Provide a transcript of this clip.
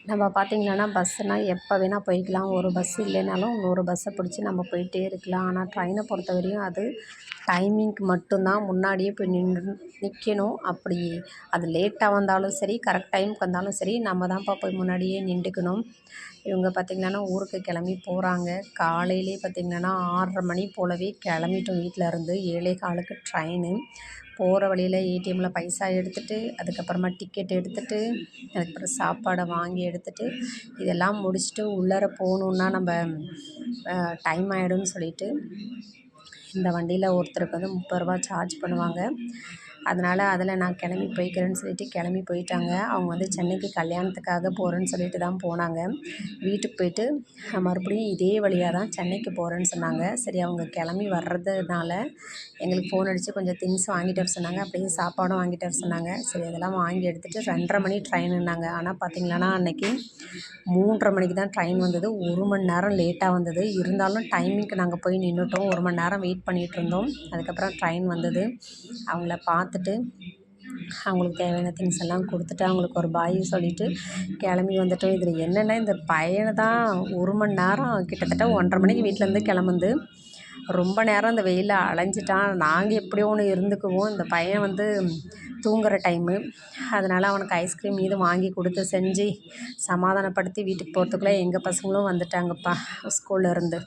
நம்ம பார்த்திங்கன்னா பஸ்ஸுனால் எப்போ வேணால் போய்க்கலாம். ஒரு பஸ் இல்லைனாலும் இன்னொரு பஸ்ஸை பிடிச்சி நம்ம போயிட்டே இருக்கலாம். ஆனால் ட்ரெயினை பொறுத்தவரையும் அது டைமிங்க்கு மட்டும்தான் முன்னாடியே போய் நிற்கணும். அப்படி அது லேட்டாக வந்தாலும் சரி, கரெக்ட் டைமுக்கு வந்தாலும் சரி, நம்ம தான்ப்பா போய் முன்னாடியே நின்றுக்கணும். இவங்க பார்த்திங்கன்னா ஊருக்கு கிளம்பி போகிறாங்க. காலையிலே பார்த்திங்கன்னா 6:30 மணி போலவே கிளம்பிட்டோம் வீட்டிலருந்து. 7:15க்கு ட்ரெயினு. போகிற வழியில் ஏடிஎம்மில் பைசா எடுத்துகிட்டு, அதுக்கப்புறமா டிக்கெட் எடுத்துகிட்டு, அதுக்கப்புறம் சாப்பாடை வாங்கி எடுத்துகிட்டு, இதெல்லாம் முடிச்சுட்டு உள்ளார போகணுன்னா நம்ம டைம் ஆகிடும்னு சொல்லிவிட்டு இந்த வண்டியில் ஒருத்தருக்கு வந்து 30 ரூபா சார்ஜ் பண்ணுவாங்க. அதனால் அதில் நான் கிளம்பி போய்க்கிறேன்னு சொல்லிட்டு கிளம்பி போயிட்டாங்க. அவங்க வந்து சென்னைக்கு கல்யாணத்துக்காக போகிறேன்னு சொல்லிட்டு தான் போனாங்க. வீட்டுக்கு போயிட்டு மறுபடியும் இதே வழியாக தான் சென்னைக்கு போகிறேன்னு சொன்னாங்க. சரி, அவங்க கிளம்பி வர்றதுனால எங்களுக்கு ஃபோன் அடித்து கொஞ்சம் திங்ஸ் வாங்கிட்டு வர சொன்னாங்க. அப்படியே சாப்பாடும் வாங்கிட்டு வர சொன்னாங்க. சரி, அதெல்லாம் வாங்கி எடுத்துகிட்டு 2:30 மணி ட்ரெயினுன்னாங்க. ஆனால் பார்த்திங்கன்னா அன்றைக்கி 3:30 மணிக்கு தான் ட்ரெயின் வந்தது. 1 மணி நேரம் லேட்டாக வந்தது. இருந்தாலும் டைமிங்க்கு நாங்கள் போய் நின்றுட்டோம். 1 மணி நேரம் வெயிட் பண்ணிகிட்டு இருந்தோம். அதுக்கப்புறம் ட்ரெயின் வந்தது. அவங்கள பார்த்துட்டு அவங்களுக்கு தேவையான திங்ஸ் எல்லாம் கொடுத்துட்டு அவங்களுக்கு ஒரு பாய் சொல்லிவிட்டு கிளம்பி வந்துட்டோம். இதில் என்னென்னா இந்த பையனை தான் 1 மணி நேரம் கிட்டத்தட்ட 1:30 மணிக்கு வீட்டிலேருந்து கிளம்புந்து ரொம்ப நேரம் இந்த வெயிலில் அலைஞ்சிட்டான். நாங்கள் எப்படியோ ஒன்று இருந்துக்குவோம். இந்த பையன் வந்து தூங்குகிற டைமு. அதனால் அவனுக்கு ஐஸ்கிரீம் இது வாங்கி கொடுத்து செஞ்சு சமாதானப்படுத்தி வீட்டுக்கு போகிறதுக்குள்ளே எங்கள் பசங்களும் வந்துட்டாங்கப்பா ஸ்கூல்லேருந்து.